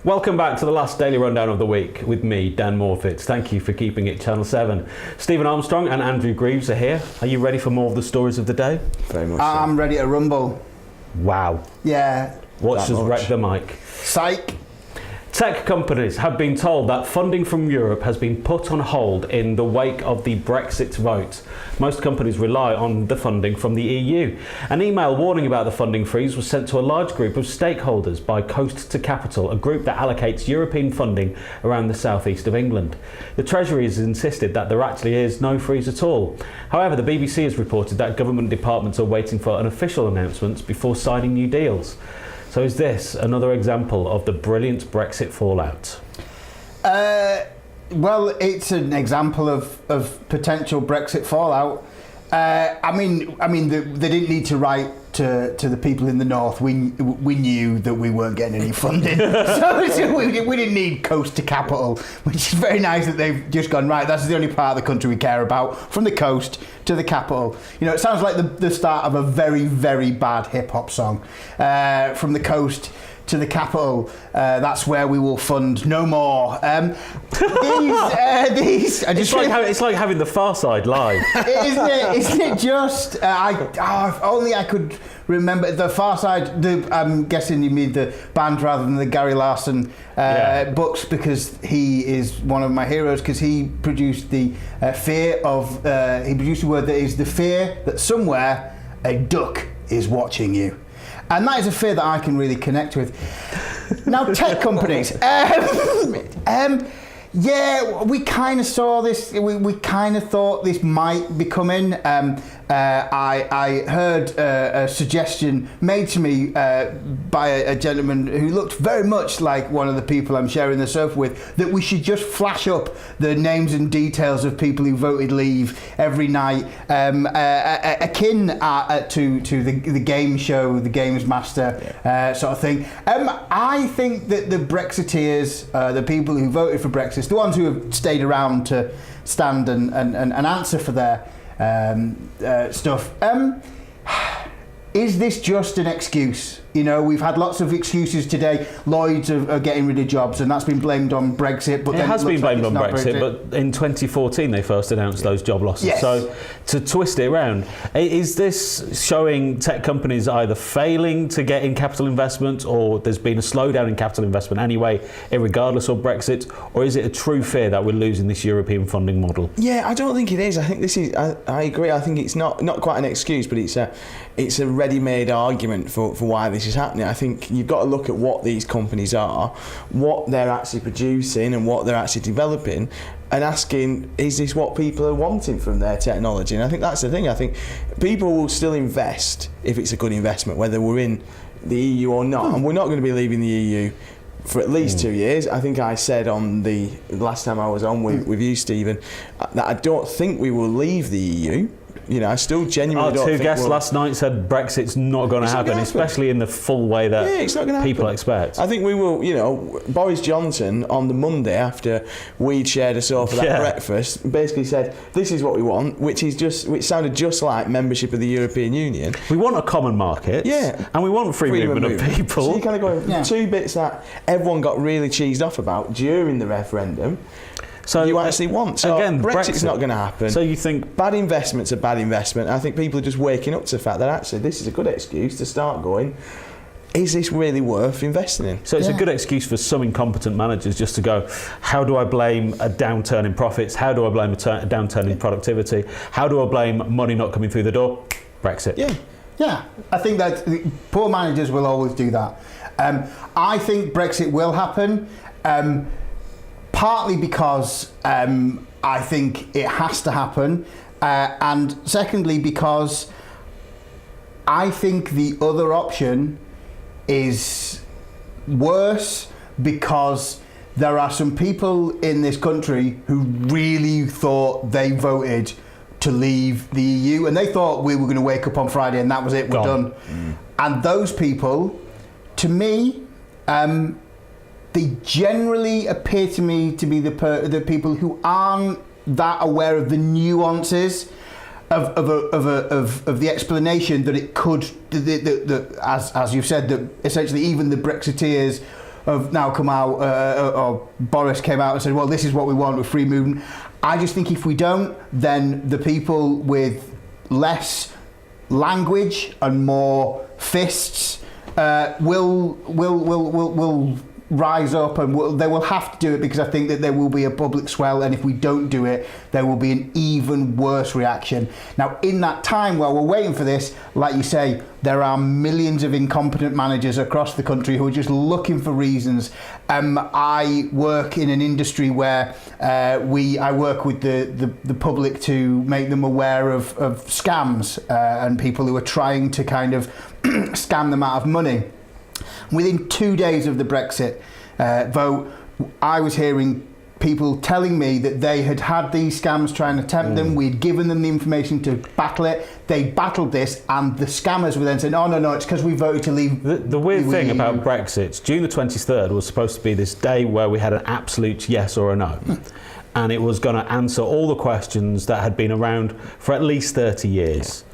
Welcome back to the last daily rundown of the week with me, Dan Morfitt. Thank you for keeping it Channel 7. Stephen Armstrong and Andrew Greaves are here. Are you ready for more of the stories of the day? Very much so. I'm ready to rumble. Wow. Yeah. Watch us wreck the mic. Psych. Tech companies have been told that funding from Europe has been put on hold in the wake of the Brexit vote. Most companies rely on the funding from the EU. An email warning about the funding freeze was sent to a large group of stakeholders by Coast to Capital, a group that allocates European funding around the southeast of England. The Treasury has insisted that there actually is no freeze at all. However, the BBC has reported that government departments are waiting for an official announcement before signing new deals. So is this another example of the brilliant Brexit fallout? Well, it's an example of potential Brexit fallout. I mean, they didn't need to write to the people in the north. We knew that we weren't getting any funding, so we didn't need Coast to Capital, which is very nice that they've just gone, right, that's the only part of the country we care about, from the coast to the capital. You know, it sounds like the start of a very, very bad hip-hop song. From the coast to the capital, that's where we will fund no more. It's like having the Far Side live. Isn't it just? If only I could remember the Far Side. I'm guessing you mean the band rather than the Gary Larson books, because he is one of my heroes. Because he produced the fear of. He produced a word that is the fear that somewhere a duck is watching you. And that is a fear that I can really connect with. Now, tech companies. Yeah, we kind of saw this. We kind of thought this might be coming. I heard a suggestion made to me by a gentleman who looked very much like one of the people I'm sharing the sofa with, that we should just flash up the names and details of people who voted leave every night, akin to the game show, the Games Master sort of thing. I think that the Brexiteers, the people who voted for Brexit, the ones who have stayed around to stand and answer for their stuff. Is this just an excuse? You know, we've had lots of excuses today. Lloyds are getting rid of jobs, and that's been blamed on Brexit. But it has been blamed on Brexit, but in 2014 they first announced those job losses. Yes. So to twist it around, is this showing tech companies either failing to get in capital investment, or there's been a slowdown in capital investment anyway, regardless of Brexit, or is it a true fear that we're losing this European funding model? Yeah, I don't think it is. I think this is. I agree. I think it's not quite an excuse, but it's a ready-made argument for why this is happening. I think you've got to look at what these companies are, what they're actually producing and what they're actually developing, and asking, is this what people are wanting from their technology? And I think that's the thing. I think people will still invest if it's a good investment, whether we're in the EU or not. And we're not going to be leaving the EU for at least 2 years. I think I said on the last time I was on with you, Stephen, that I don't think we will leave the EU. You know, I still genuinely don't think... Our two guests last night said Brexit's not going to happen, especially in the full way that it's not gonna people happen. expect. I think we will, you know, Boris Johnson on the Monday after we'd shared a sofa that breakfast basically said, this is what we want, which sounded just like membership of the European Union. We want a common market, and we want free movement of people. So you kind of go, two bits that everyone got really cheesed off about during the referendum. So you actually want. So again, Brexit's not going to happen. So you think bad investment's a bad investment. I think people are just waking up to the fact that actually this is a good excuse to start going, is this really worth investing in? So it's a good excuse for some incompetent managers just to go, how do I blame a downturn in profits? How do I blame a downturn in productivity? How do I blame money not coming through the door? Brexit. Yeah, I think that poor managers will always do that. I think Brexit will happen. Partly because I think it has to happen, and secondly because I think the other option is worse, because there are some people in this country who really thought they voted to leave the EU, and they thought we were going to wake up on Friday and that was it, we're done. And those people, to me, they generally appear to me to be the people who aren't that aware of the nuances of the explanation that it could, as you've said, that essentially even the Brexiteers have now come out, or Boris came out and said, well, this is what we want with free movement. I just think if we don't, then the people with less language and more fists will rise up, and they will have to do it, because I think that there will be a public swell, and if we don't do it, there will be an even worse reaction. Now, in that time while we're waiting for this, like you say, there are millions of incompetent managers across the country who are just looking for reasons. I work in an industry where I work with the public to make them aware of scams and people who are trying to kind of scam them out of money. Within 2 days of the Brexit vote, I was hearing people telling me that they had had these scams trying to tempt them. We'd given them the information to battle it. They battled this, and the scammers were then saying, oh, no, it's because we voted to leave. The weird thing about Brexit, June the 23rd was supposed to be this day where we had an absolute yes or a no. And it was going to answer all the questions that had been around for at least 30 years.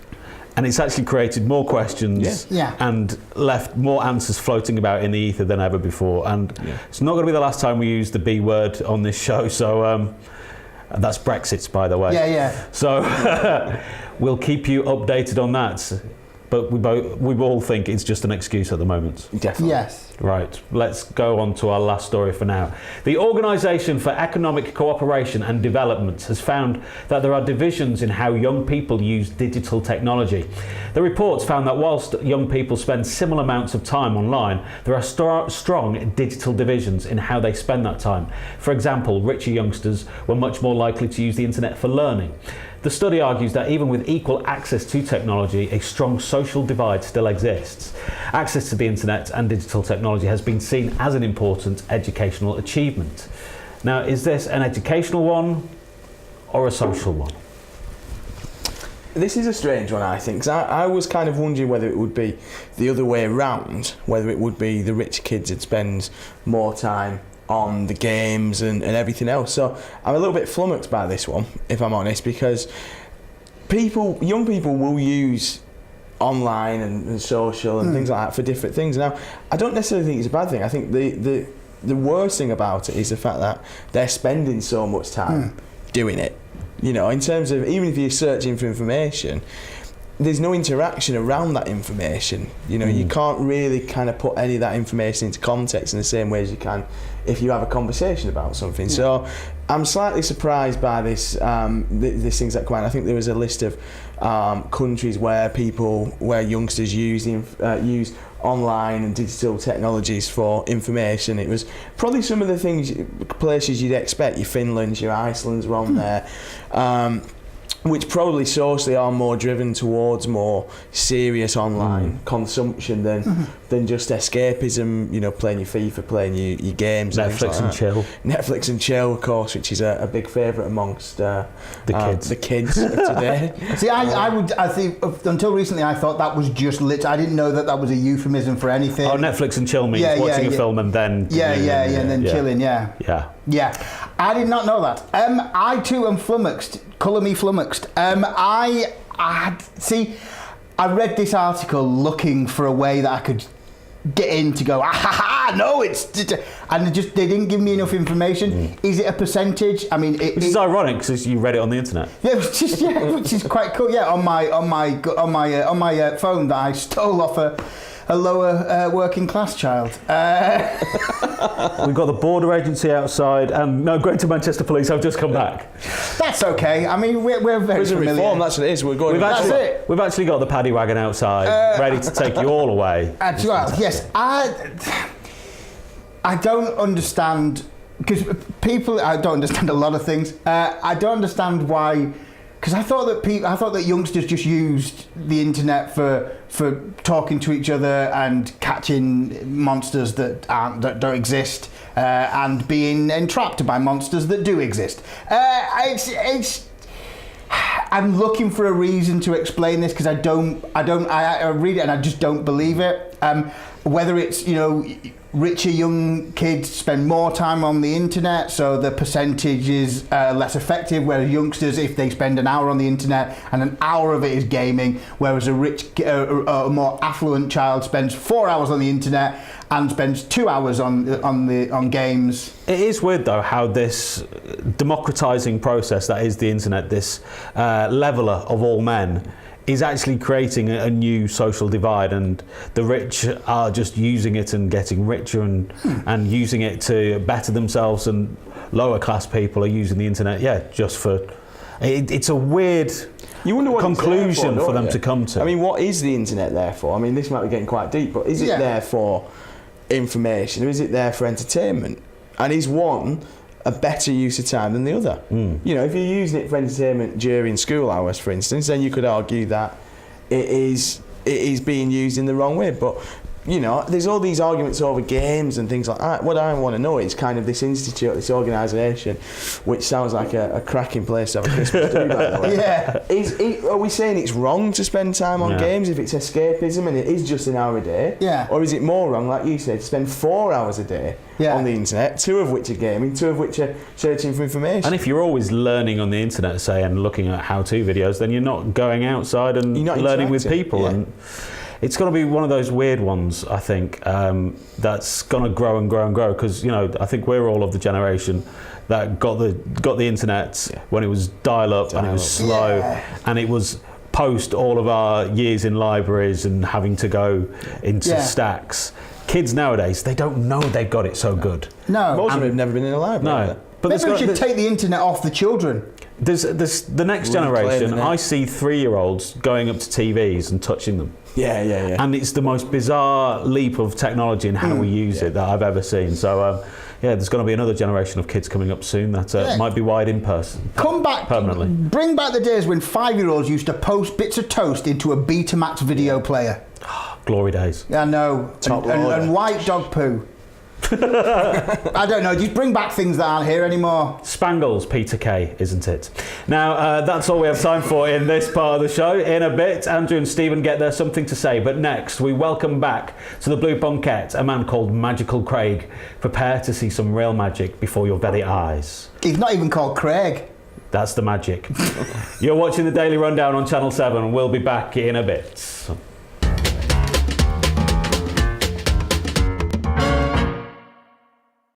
And it's actually created more questions and left more answers floating about in the ether than ever before. And it's not going to be the last time we use the B word on this show. So that's Brexit, by the way. So we'll keep you updated on that. But we all think it's just an excuse at the moment. Definitely. Yes. Right, let's go on to our last story for now. The Organisation for Economic Cooperation and Development has found that there are divisions in how young people use digital technology. The reports found that whilst young people spend similar amounts of time online, there are strong digital divisions in how they spend that time. For example, richer youngsters were much more likely to use the internet for learning. The study argues that even with equal access to technology, a strong social divide still exists. Access to the internet and digital technology has been seen as an important educational achievement. Now, is this an educational one or a social one? This is a strange one, I think, 'cause I was kind of wondering whether it would be the other way around, whether it would be the rich kids that spend more time on the games and everything else. So I'm a little bit flummoxed by this one, if I'm honest, because young people will use online and social and things like that for different things. Now, I don't necessarily think it's a bad thing. I think the worst thing about it is the fact that they're spending so much time doing it. You know, in terms of, even if you're searching for information, there's no interaction around that information. You know, you can't really kind of put any of that information into context in the same way as you can if you have a conversation about something. So I'm slightly surprised by this things that come out. I think there was a list of countries where youngsters use online and digital technologies for information. It was probably some of the places you'd expect. Your Finlands, your Icelands were on there. Which probably socially are more driven towards more serious online consumption than just escapism, you know, playing your FIFA, playing your games. Netflix and chill. Netflix and chill, of course, which is a big favourite amongst the kids of today. See, I think until recently I thought that was just I didn't know that was a euphemism for anything. Oh, Netflix and chill means watching a film and then... and then chilling, Yeah, I did not know that. I too am flummoxed. Colour me flummoxed. I read this article looking for a way that I could get in to go, no, and they didn't give me enough information. Is it a percentage? I mean, which is ironic because you read it on the internet. Yeah, which is quite cool. Yeah, on my phone that I stole off a lower working class child. We've got the border agency outside, and no, Greater Manchester Police have just come back. That's okay. I mean, we're very Prison familiar. reform, that's what it is. We've actually got the paddy wagon outside, ready to take you all away. Well, yes, I don't understand, because I don't understand a lot of things. I don't understand why. Because I thought that youngsters just used the internet for talking to each other and catching monsters that don't exist, and being entrapped by monsters that do exist. I'm looking for a reason to explain this because I read it and I just don't believe it. Whether it's, you know, richer young kids spend more time on the internet, so the percentage is less effective, whereas youngsters, if they spend an hour on the internet and an hour of it is gaming, whereas a more affluent child spends 4 hours on the internet and spends 2 hours on games. It is weird though how this democratising process that is the internet, this leveller of all men, is actually creating a new social divide, and the rich are just using it and getting richer and using it to better themselves, and lower class people are using the internet just for it's a weird conclusion for them to come to. I mean, what is the internet there for? I mean, this might be getting quite deep, but is it there for information, or is it there for entertainment? And is one a better use of time than the other? You know, if you're using it for entertainment during school hours, for instance, then you could argue that it is being used in the wrong way. But you know, there's all these arguments over games and things like that. What I want to know is kind of this institute, this organisation, which sounds like a cracking place to have a Christmas do, by the way. Yeah. Are we saying it's wrong to spend time on games if it's escapism and it is just an hour a day? Yeah. Or is it more wrong, like you said, to spend 4 hours a day on the internet, 2 of which are gaming, 2 of which are searching for information? And if you're always learning on the internet, say, and looking at how-to videos, then you're not going outside and learning with people. Yeah. And it's going to be one of those weird ones, I think, that's going to grow and grow and grow, because, you know, I think we're all of the generation that got the internet when it was dial-up and it was slow, and it was post all of our years in libraries and having to go into stacks. Kids nowadays, they don't know they've got it so good. No. Most of them have never been in a library. No. But maybe we should take the internet off the children. There's the next generation. I see 3-year-olds going up to TVs and touching them. Yeah. And it's the most bizarre leap of technology and how we use it that I've ever seen. So, there's going to be another generation of kids coming up soon that might be wired in person. Come back permanently. Bring back the days when 5-year-olds used to post bits of toast into a Betamax video player. Glory days. I know. And white dog poo. I don't know, just bring back things that aren't here anymore. Spangles, Peter Kay, isn't it? Now, that's all we have time for in this part of the show. In a bit, Andrew and Stephen get their something to say, but next we welcome back to the Blue Bunket a man called Magical Craig. Prepare to see some real magic before your very eyes. He's not even called Craig. That's the magic. You're watching the Daily Rundown on Channel 7, and we'll be back in a bit.